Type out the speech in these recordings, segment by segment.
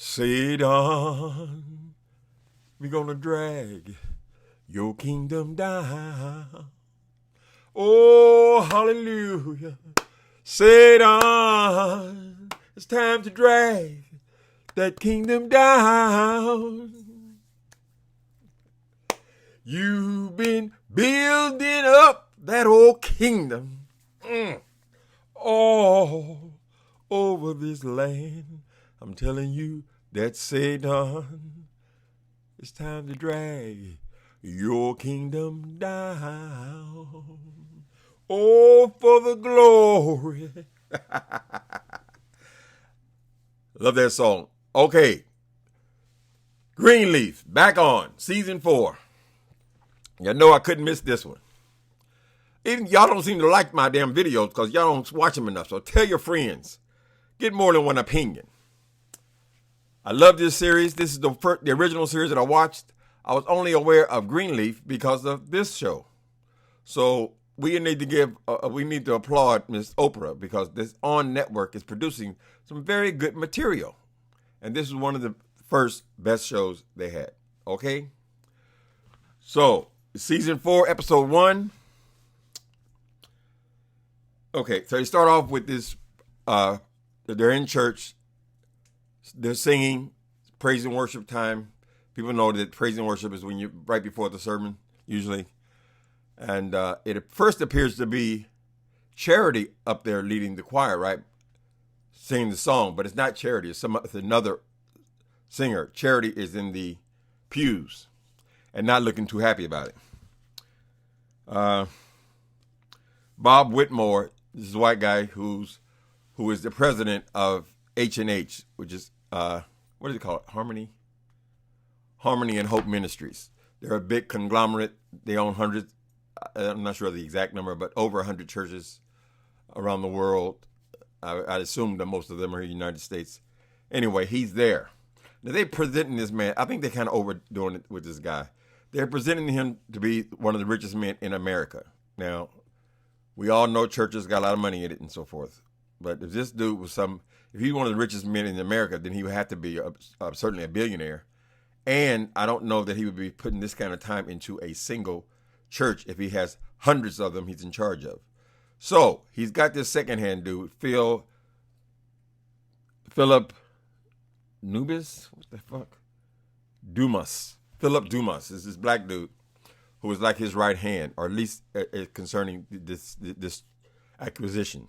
Satan, we're gonna drag your kingdom down. Oh, hallelujah. Satan, it's time to drag that kingdom down. You've been building up that old kingdom all over this land. I'm telling you that Satan, it's time to drag your kingdom down. Oh, for the glory. Love that song. Okay. Greenleaf, back on, season 4. Y'all know I couldn't miss this one. Even y'all don't seem to like my damn videos because y'all don't watch them enough. So tell your friends. Get more than one opinion. I love this series. This is the original series that I watched. I was only aware of Greenleaf because of this show. So we need to applaud Miss Oprah because this On Network is producing some very good material. And this is one of the first best shows they had. Okay? So, season 4, episode 1. Okay, so you start off with this, they're in church, they're singing, praise and worship time. People know that praise and worship is when you right before the sermon, usually. And it first appears to be Charity up there leading the choir, right? Singing the song, but it's not Charity, it's another singer. Charity is in the pews and not looking too happy about it. Bob Whitmore, this is a white guy who is the president of H&H, which is, what do they call it? Harmony and Hope Ministries. They're a big conglomerate. They own hundreds, I'm not sure of the exact number, but over 100 churches around the world. I'd assume that most of them are in the United States. Anyway, he's there. Now, they're presenting this man. I think they're kind of overdoing it with this guy. They're presenting him to be one of the richest men in America. Now, we all know churches got a lot of money in it and so forth. But if this dude was if he's one of the richest men in America, then he would have to be certainly a billionaire. And I don't know that he would be putting this kind of time into a single church if he has hundreds of them he's in charge of. So he's got this secondhand dude, Philip Nubis? What the fuck? Dumas. Philip Dumas is this black dude who is like his right hand, or at least concerning this acquisition.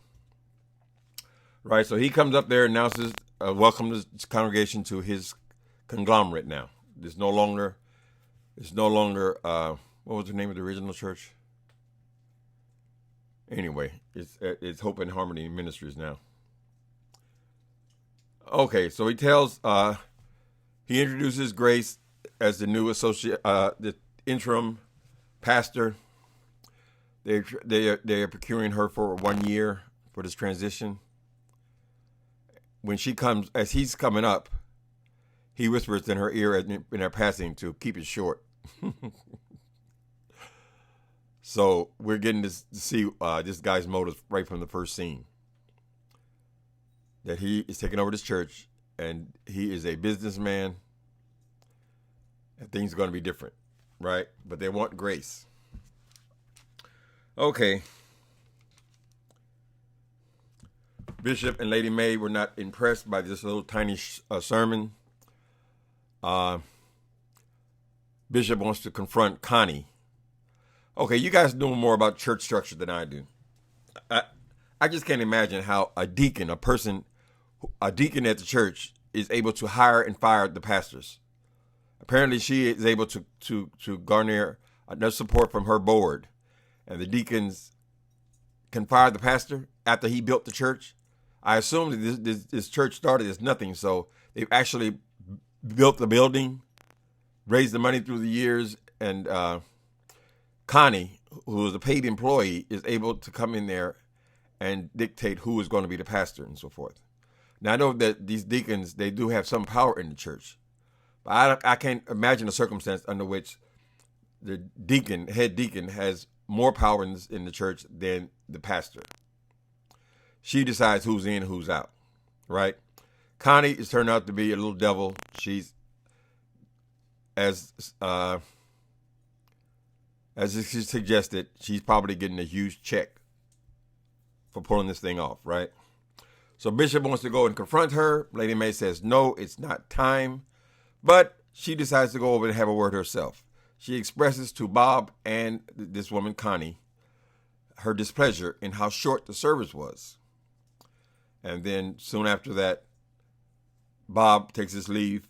Right, so he comes up there and announces, welcome the congregation to his conglomerate now. It's no longer, what was the name of the original church? Anyway, it's Hope and Harmony Ministries now. Okay, so he introduces Grace as the new associate, the interim pastor. They are procuring her for 1 year for this transition. When as he's coming up, he whispers in her ear in their passing to keep it short. So we're getting to see this guy's motives right from the first scene. That he is taking over this church, and he is a businessman, and things are going to be different, right? But they want Grace. Okay. Bishop and Lady Mae were not impressed by this little tiny sermon. Bishop wants to confront Connie. Okay, you guys know more about church structure than I do. I just can't imagine how a deacon at the church is able to hire and fire the pastors. Apparently, she is able to garner enough support from her board, and the deacons can fire the pastor after he built the church. I assume that this church started as nothing, so they've actually built the building, raised the money through the years, and Connie, who is a paid employee, is able to come in there and dictate who is going to be the pastor and so forth. Now, I know that these deacons, they do have some power in the church, but I can't imagine a circumstance under which the head deacon, has more power in the church than the pastor. She decides who's in, who's out, right? Connie is turned out to be a little devil. She's as she suggested, she's probably getting a huge check for pulling this thing off, right? So Bishop wants to go and confront her. Lady Mae says, no, it's not time. But she decides to go over and have a word herself. She expresses to Bob and this woman, Connie, her displeasure in how short the service was. And then soon after that, Bob takes his leave.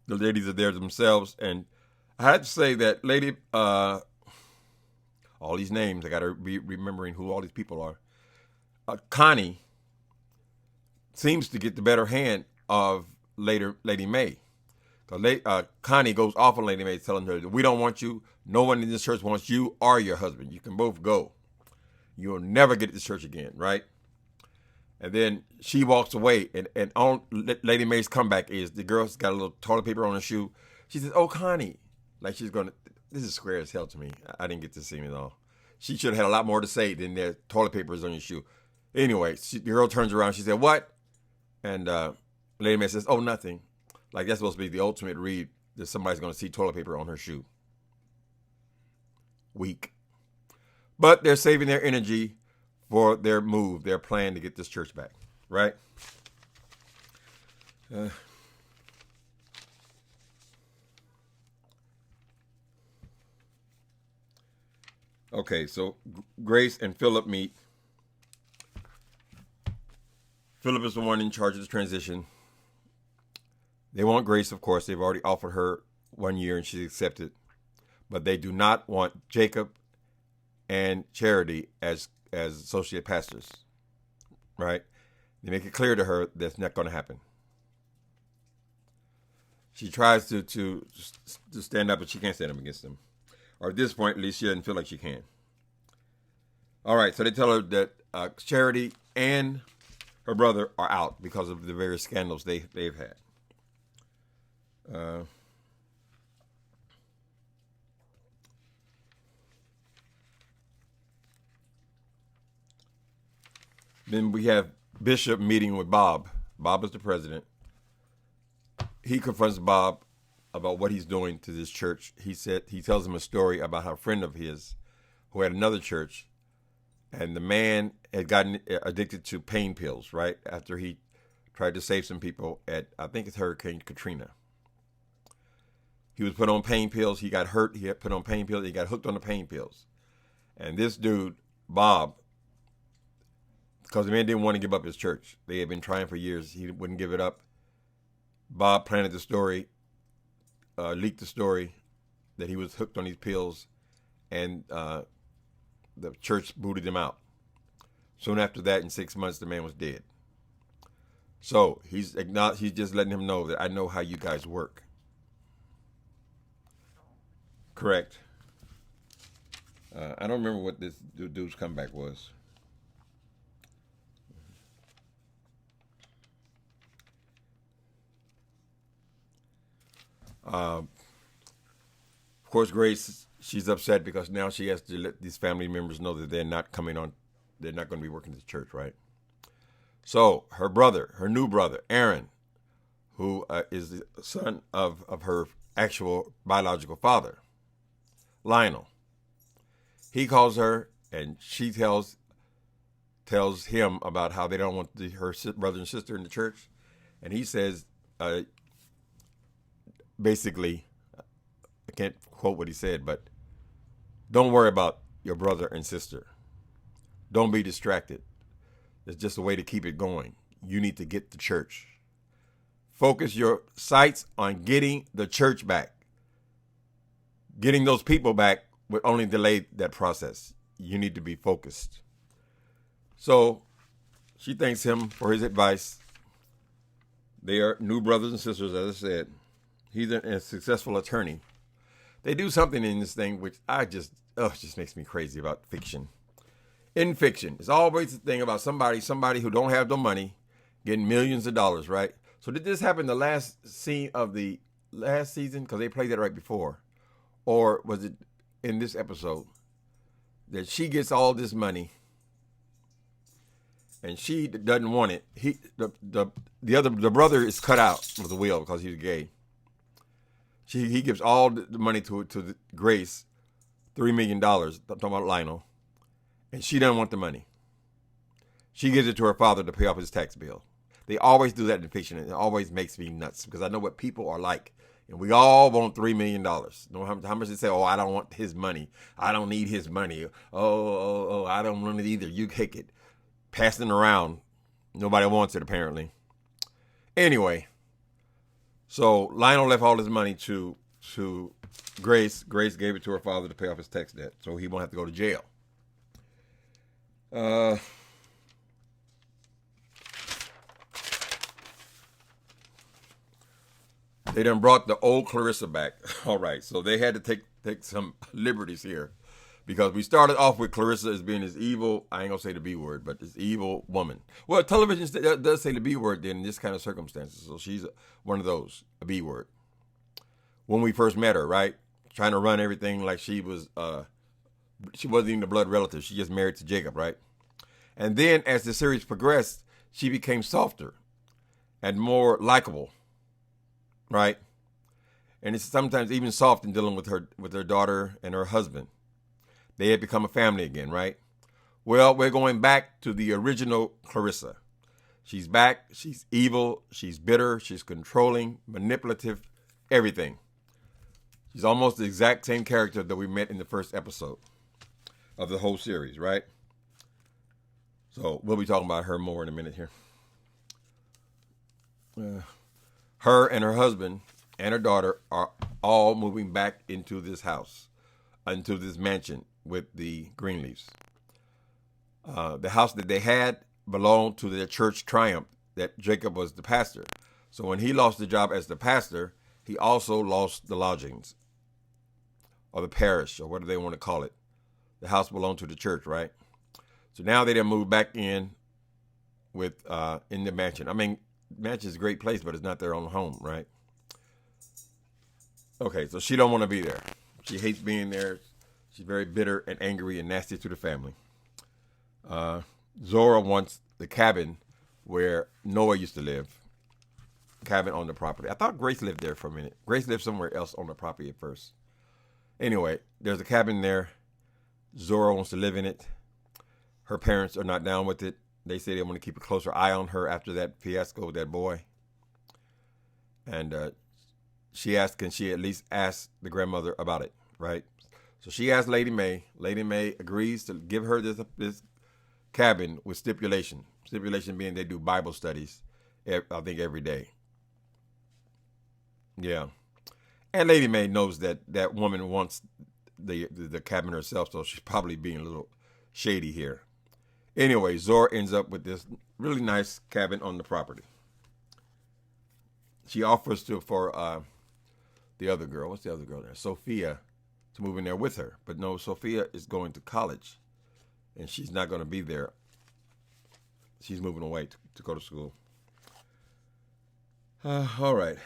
The ladies are there themselves. And I had to say that lady, all these names, I got to be remembering who all these people are. Connie seems to get the better hand of Lady Mae. Connie goes off on Lady Mae, telling her, we don't want you. No one in this church wants you or your husband. You can both go. You'll never get to this church again, right? And then she walks away, and on Lady Mae's comeback is the girl's got a little toilet paper on her shoe. She says, oh, Connie. Like she's going to, this is square as hell to me. I didn't get to see it all. She should have had a lot more to say than their toilet paper is on your shoe. Anyway, the girl turns around. She said, what? And Lady Mae says, oh, nothing. Like that's supposed to be the ultimate read that somebody's going to see toilet paper on her shoe. Weak. But they're saving their energy for their move, their plan to get this church back, right? Okay, so Grace and Philip meet. Philip is the one in charge of the transition. They want Grace, of course. They've already offered her 1 year and she's accepted. But they do not want Jacob and Charity as associate pastors, right? They make it clear to her that's not going to happen. She tries to stand up, but she can't stand up against them. Or at this point, at least she doesn't feel like she can. All right, so they tell her that Charity and her brother are out because of the various scandals they've had. Then we have Bishop meeting with Bob. Bob is the president. He confronts Bob about what he's doing to this church. He tells him a story about how a friend of his who had another church, and the man had gotten addicted to pain pills, right? After he tried to save some people at, I think it's Hurricane Katrina. He was put on pain pills. He got hurt. He had put on pain pills. He got hooked on the pain pills. And this dude, Bob, because the man didn't want to give up his church. They had been trying for years. He wouldn't give it up. Bob planted the story, leaked the story that he was hooked on these pills, and the church booted him out. Soon after that, in 6 months, the man was dead. So he's just letting him know that I know how you guys work. Correct. I don't remember what this dude's comeback was. Of course, Grace, she's upset because now she has to let these family members know that they're not coming on. They're not going to be working at the church, right? So her brother, her new brother, Aaron, who is the son of her actual biological father, Lionel, he calls her and she tells him about how they don't want her brother and sister in the church. And he says, basically, I can't quote what he said, but don't worry about your brother and sister. Don't be distracted. It's just a way to keep it going. You need to get the church. Focus your sights on getting the church back. Getting those people back would only delay that process. You need to be focused. So she thanks him for his advice. They are new brothers and sisters, as I said. He's a successful attorney. They do something in this thing which it just makes me crazy about fiction. In fiction, it's always the thing about somebody who don't have the money getting millions of dollars, right? So did this happen the last scene of the last season? Because they played that right before. Or was it in this episode that she gets all this money and she doesn't want it. The brother is cut out of the will because he's gay. He gives all the money to Grace, $3 million. I'm talking about Lionel, and she doesn't want the money. She gives it to her father to pay off his tax bill. They always do that in fiction, and it always makes me nuts because I know what people are like. And we all want $3 million. Know how much they say, oh, I don't want his money. I don't need his money. Oh, I don't want it either. You take it. Passing it around. Nobody wants it, apparently. Anyway, so Lionel left all his money to Grace. Grace gave it to her father to pay off his tax debt, so he won't have to go to jail. They done brought the old Clarisa back. All right, so they had to take some liberties here because we started off with Clarisa as being this evil, I ain't going to say the B word, but this evil woman. Well, television does say the B word then in this kind of circumstances, so she's one of those, a B word. When we first met her, right, trying to run everything like she wasn't even a blood relative. She just married to Jacob, right? And then as the series progressed, she became softer and more likable. Right, and it's sometimes even soft in dealing with her daughter and her husband. They had become a family again, right? Well, we're going back to the original Clarisa. She's back. She's evil. She's bitter. She's controlling, manipulative, everything. She's almost the exact same character that we met in the first episode of the whole series, right? So we'll be talking about her more in a minute here. Her and her husband and her daughter are all moving back into this house, into this mansion with the Greenleafs. The house that they had belonged to their church Triumph, that Jacob was the pastor. So when he lost the job as the pastor, he also lost the lodgings, or the parish, or whatever they want to call it. The house belonged to the church, right? So now they done moved back in with in the mansion. I mean, mansion is a great place, but it's not their own home, right? Okay, so she don't want to be there. She hates being there. She's very bitter and angry and nasty to the family. Zora wants the cabin where Noah used to live. Cabin on the property. I thought Grace lived there for a minute. Grace lived somewhere else on the property at first. Anyway, there's a cabin there. Zora wants to live in it. Her parents are not down with it. They say they want to keep a closer eye on her after that fiasco with that boy. And she asked, can she at least ask the grandmother about it, right? So she asked Lady Mae. Lady Mae agrees to give her this cabin with stipulation. Stipulation being they do Bible studies, I think, every day. Yeah. And Lady Mae knows that woman wants the cabin herself, so she's probably being a little shady here. Anyway, Zora ends up with this really nice cabin on the property. She offers for the other girl, what's the other girl there? Sophia, to move in there with her. But no, Sophia is going to college, and she's not going to be there. She's moving away to go to school. All right.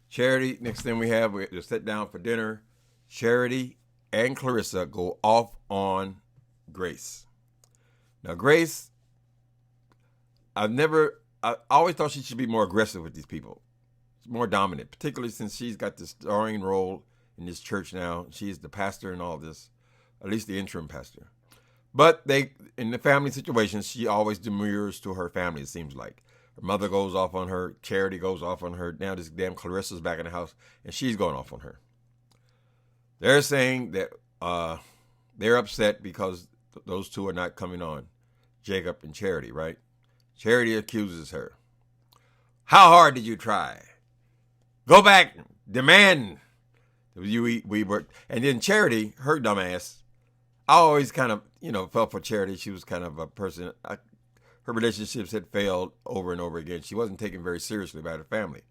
Charity, next thing we have, we just sit down for dinner. Charity and Clarisa go off on Grace. Now, Grace, I always thought she should be more aggressive with these people, more dominant, particularly since she's got this starring role in this church now. She's the pastor and all this, at least the interim pastor. But in the family situations, she always demurs to her family, it seems like. Her mother goes off on her. Charity goes off on her. Now this damn Clarissa's back in the house, and she's going off on her. They're saying that they're upset because those two are not coming on, Jacob and Charity, right? Charity accuses her. How hard did you try? Go back, demand. We worked. And then Charity, her dumbass, I always kind of, felt for Charity. She was kind of a person, her relationships had failed over and over again. She wasn't taken very seriously by her family,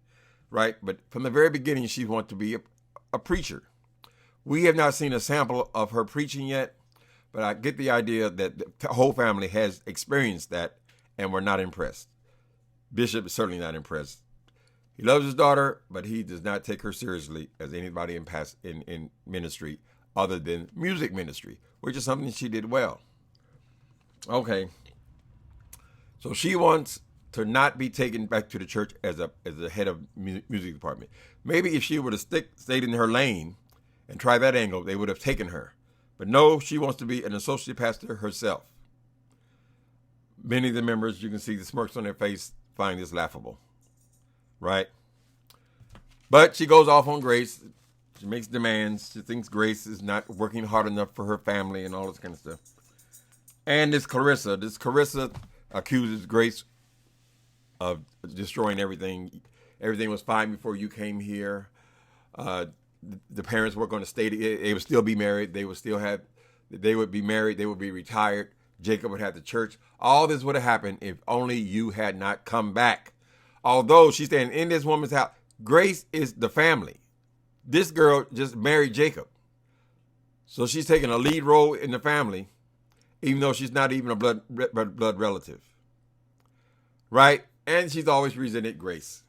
right? But from the very beginning, she wanted to be a preacher. We have not seen a sample of her preaching yet, but I get the idea that the whole family has experienced that and we're not impressed. Bishop is certainly not impressed. He loves his daughter, but he does not take her seriously as anybody in ministry other than music ministry, which is something she did well. Okay. So she wants to not be taken back to the church as a head of music department. Maybe if she would have stayed in her lane and tried that angle, they would have taken her. But no, she wants to be an associate pastor herself. Many of the members, you can see the smirks on their face, find this laughable, right? But she goes off on Grace. She makes demands. She thinks Grace is not working hard enough for her family and all this kind of stuff. And this Clarisa accuses Grace of destroying everything. Everything was fine before you came here. The parents were going to stay. They would still be married. They would be married. They would be retired. Jacob would have the church. All this would have happened if only you had not come back. Although she's staying in this woman's house, Grace is the family. This girl just married Jacob. So she's taking a lead role in the family, even though she's not even a blood relative. Right? And she's always resented Grace.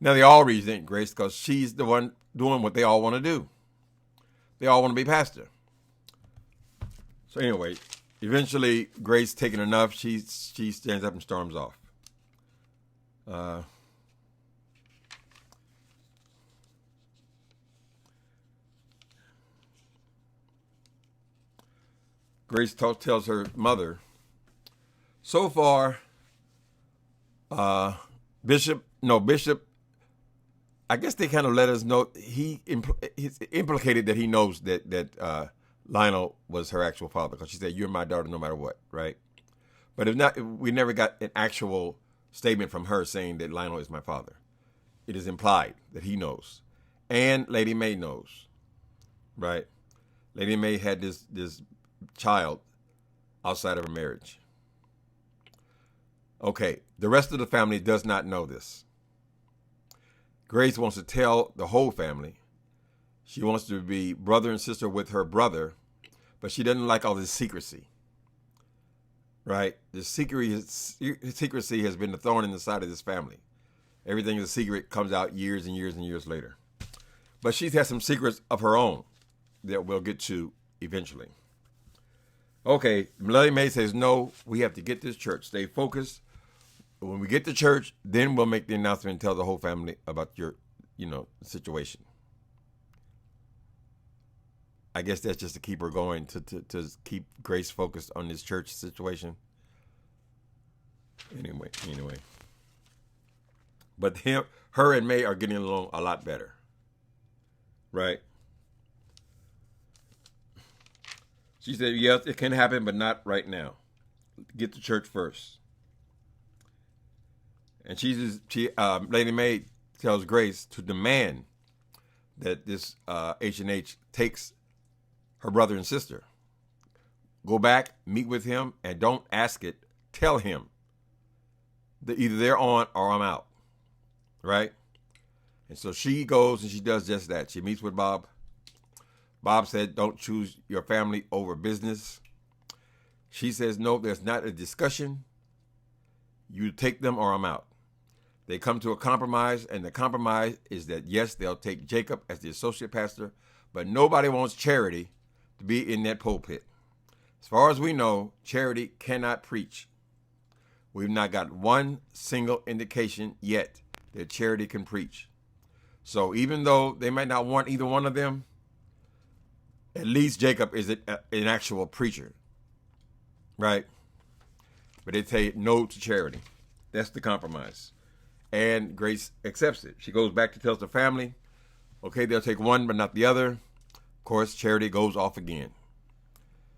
Now they all resent Grace because she's the one doing what they all want to do. They all want to be pastor. So anyway, eventually Grace taking enough, she stands up and storms off. Grace tells her mother, so far, Bishop, I guess they kind of let us know he's implicated that he knows that Lionel was her actual father, because she said, you're my daughter no matter what, right? But if not, we never got an actual statement from her saying that Lionel is my father. It is implied that he knows. And Lady Mae knows, right? Lady Mae had this child outside of her marriage. Okay, the rest of the family does not know this. Grace wants to tell the whole family. She wants to be brother and sister with her brother, but she doesn't like all this secrecy. Right? The secrecy has been a thorn in the side of this family. Everything is a secret, comes out years and years and years later. But she's had some secrets of her own that we'll get to eventually. Okay, Lady Mae says, no, we have to get this church. Stay focused. When we get to church, then we'll make the announcement and tell the whole family about your, situation. I guess that's just to keep her going, to keep Grace focused on this church situation. Anyway. But her and Mae are getting along a lot better. Right? She said, yes, it can happen, but not right now. Get to church first. And Lady Mae tells Grace to demand that this H&H takes her brother and sister. Go back, meet with him, and don't ask it. Tell him that either they're on or I'm out. Right? And so she goes and she does just that. She meets with Bob. Bob said, don't choose your family over business. She says, no, there's not a discussion. You take them or I'm out. They come to a compromise, and the compromise is that, yes, they'll take Jacob as the associate pastor, but nobody wants Charity to be in that pulpit. As far as we know, Charity cannot preach. We've not got one single indication yet that Charity can preach. So even though they might not want either one of them, at least Jacob is an actual preacher, right? But they say no to Charity. That's the compromise. And Grace accepts it. She goes back to tell the family, okay, they'll take one but not the other. Of course, Charity goes off again.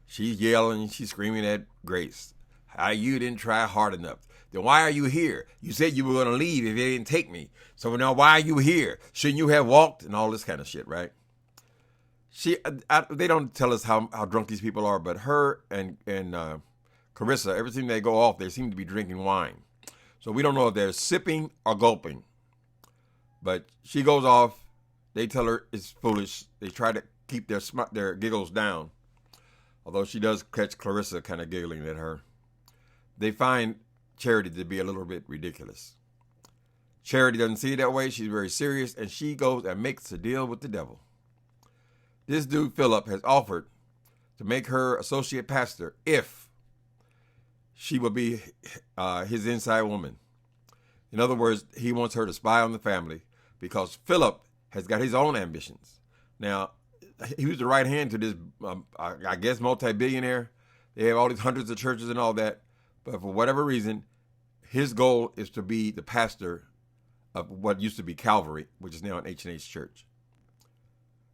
She's yelling, she's screaming at Grace. How you didn't try hard enough. Then why are you here? You said you were going to leave if they didn't take me. So now why are you here? Shouldn't you have walked? And all this kind of shit, right? They don't tell us how drunk these people are, but her and Clarisa, every time they go off, they seem to be drinking wine. So we don't know if they're sipping or gulping. But she goes off. They tell her it's foolish. They try to keep their giggles down, although she does catch Clarisa kind of giggling at her. They find Charity to be a little bit ridiculous. Charity doesn't see it that way. She's very serious, and she goes and makes a deal with the devil. This dude, Philip, has offered to make her associate pastor if she will be his inside woman. In other words, he wants her to spy on the family because Philip has got his own ambitions. Now, he was the right hand to this, I guess, multi-billionaire. They have all these hundreds of churches and all that. But for whatever reason, his goal is to be the pastor of what used to be Calvary, which is now an H&H church.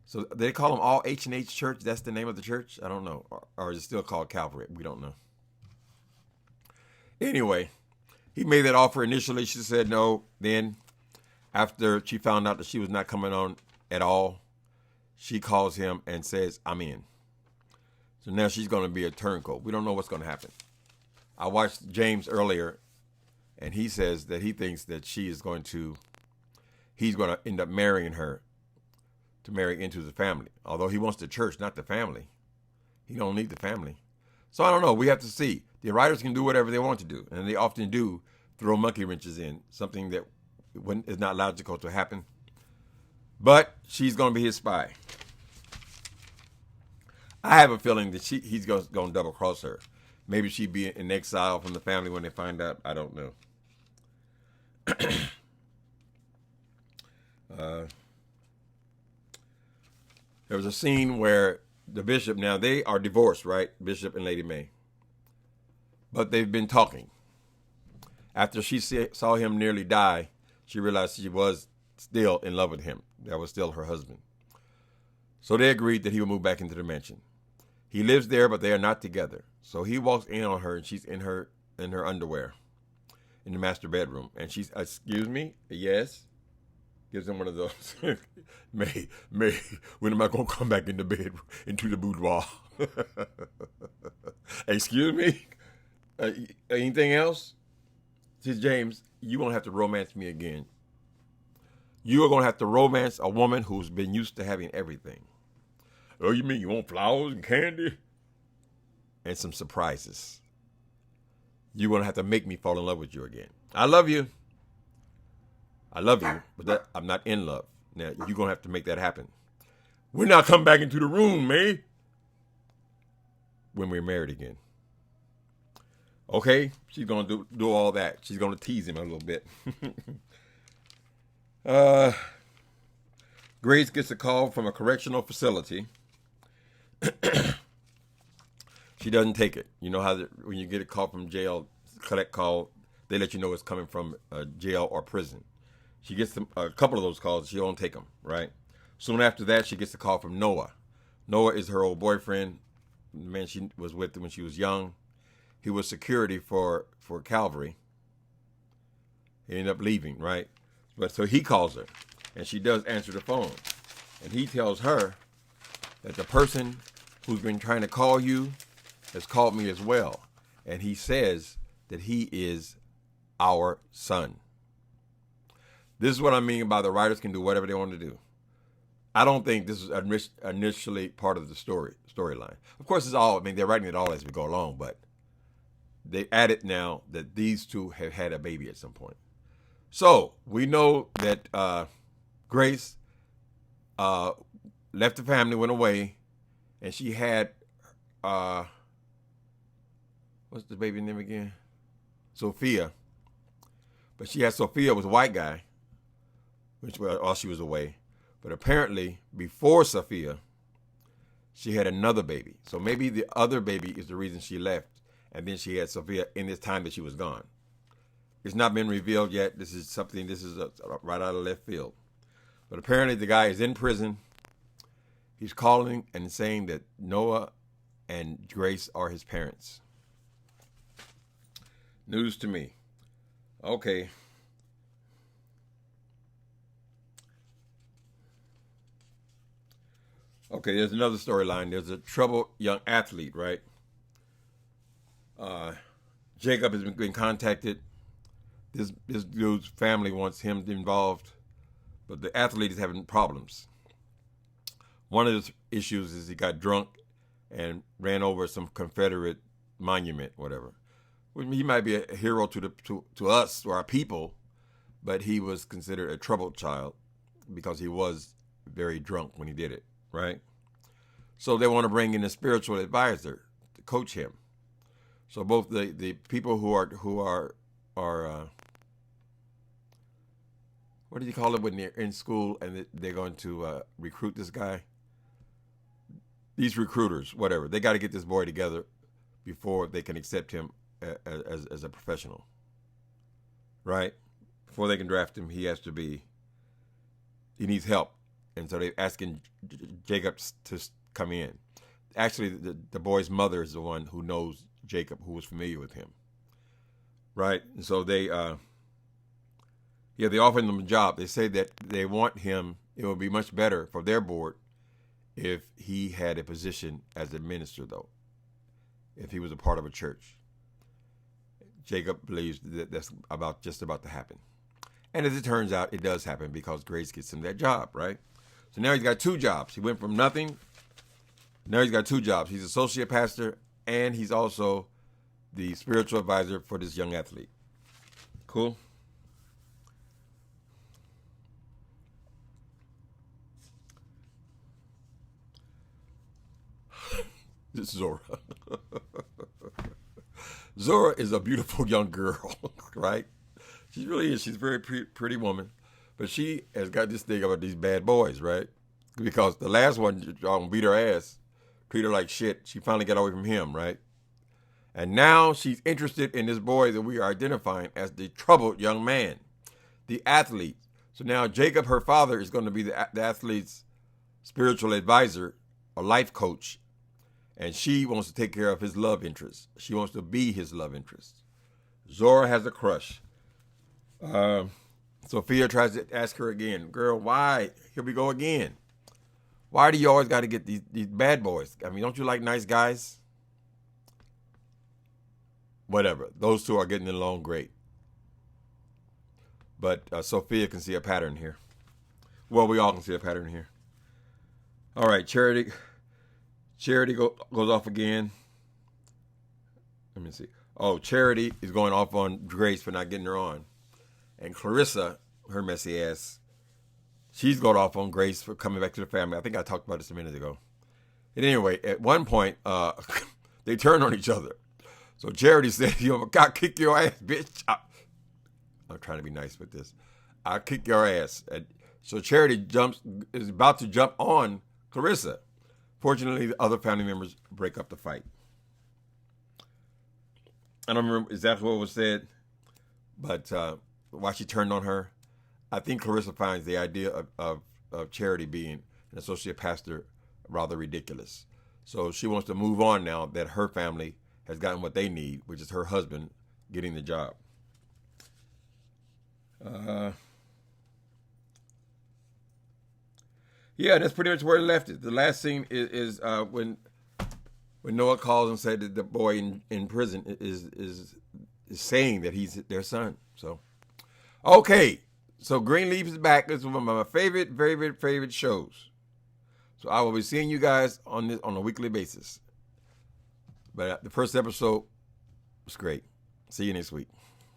So they call them all H&H church. That's the name of the church? I don't know. Or is it still called Calvary? We don't know. Anyway, he made that offer initially. She said no. Then, after she found out that she was not coming on at all, she calls him and says, I'm in. So now she's going to be a turncoat. We don't know what's going to happen. I watched James earlier, and he says that he thinks that he's going to end up marrying her to marry into the family. Although he wants the church, not the family. He don't need the family. So I don't know. We have to see. The writers can do whatever they want to do, and they often do throw monkey wrenches in, something that is not logical to happen. But she's going to be his spy. I have a feeling that he's going to double cross her. Maybe she'd be in exile from the family when they find out. I don't know. There was a scene where the bishop, now they are divorced, right? Bishop and Lady Mae. But they've been talking. After she saw him nearly die, she realized she was still in love with him. That was still her husband. So they agreed that he would move back into the mansion. He lives there, but they are not together. So he walks in on her, and she's in her underwear in the master bedroom. And she's, excuse me? Yes? Gives him one of those. May, when am I going to come back in the bed, into the boudoir? Excuse me? Anything else? Says James, you're going to have to romance me again. You are going to have to romance a woman who's been used to having everything. Oh, you mean you want flowers and candy? And some surprises. You're going to have to make me fall in love with you again. I love you. But I'm not in love. Now, you're going to have to make that happen. We're not coming back into the room, Mae. When we're married again. Okay? She's going to do all that. She's going to tease him a little bit. Grace gets a call from a correctional facility. She doesn't take it. You know how when you get a call from jail, collect call, they let you know it's coming from jail or prison. She gets a couple of those calls. She don't take them, right? Soon after that, she gets a call from Noah. Noah is her old boyfriend, the man she was with when she was young. He was security for Calvary. He ended up leaving, right? But so he calls her, and she does answer the phone. And he tells her that the person who's been trying to call you has called me as well. And he says that he is our son. This is what I mean by the writers can do whatever they want to do. I don't think this is initially part of the storyline. Of course, they're writing it all as we go along, but they added now that these two have had a baby at some point. So we know that Grace left the family, went away, and she had, what's the baby name again? Sophia. But she had Sophia, was a white guy, while she was away. But apparently, before Sophia, she had another baby. So maybe the other baby is the reason she left. And then she had Sophia in this time that she was gone. It's not been revealed yet. This is right out of left field. But apparently the guy is in prison. He's calling and saying that Noah and Grace are his parents. News to me. Okay. Okay, there's another storyline. There's a troubled young athlete, right? Jacob has been contacted. This dude's family wants him involved, but the athlete is having problems. One of the issues is he got drunk and ran over some Confederate monument, whatever. He might be a hero to us, to our people, but he was considered a troubled child because he was very drunk when he did it, right? So they want to bring in a spiritual advisor to coach him. So both the people who are what do you call it when they're in school and they're going to recruit this guy? These recruiters, whatever, they got to get this boy together before they can accept him as a professional, right? Before they can draft him, he needs help, and so they're asking Jacob to come in. Actually, the boy's mother is the one who knows Jacob, who was familiar with him, right? And so they offered him a job. They say that they want him. It would be much better for their board if he had a position as a minister, though, if he was a part of a church. Jacob believes that that's just about to happen. And as it turns out, it does happen because Grace gets him that job, right? So now he's got 2 jobs. He went from nothing. Now he's got 2 jobs. He's associate pastor, and he's also the spiritual advisor for this young athlete. Cool? This is Zora. Zora is a beautiful young girl, right? She really is. She's a very pretty woman. But she has got this thing about these bad boys, right? Because the last one beat her ass, treat her like shit. She finally got away from him, right? And now she's interested in this boy that we are identifying as the troubled young man, the athlete. So now Jacob, her father, is going to be the athlete's spiritual advisor or life coach. And she wants to take care of his love interest. She wants to be his love interest. Zora has a crush. Sophia tries to ask her again, girl, why? Here we go again. Why do you always got to get these bad boys? I mean, don't you like nice guys? Whatever. Those 2 are getting along great. But Sophia can see a pattern here. Well, we all can see a pattern here. All right, Charity goes off again. Let me see. Oh, Charity is going off on Grace for not getting her on. And Clarisa, her messy ass, she's going off on Grace for coming back to the family. I think I talked about this a minute ago. And anyway, at one point, they turn on each other. So Charity said, I'll kick your ass, bitch. I'm trying to be nice with this. I'll kick your ass. And so Charity is about to jump on Clarisa. Fortunately, the other family members break up the fight. I don't remember exactly what was said, but why she turned on her, I think Clarisa finds the idea of Charity being an associate pastor rather ridiculous. So she wants to move on now that her family has gotten what they need, which is her husband getting the job. Yeah, that's pretty much where it left it. The last scene is when Noah calls and said that the boy in prison is saying that he's their son. So, okay. So Greenleaf is back. This is one of my favorite shows. So I will be seeing you guys on a weekly basis. But the first episode was great. See you next week.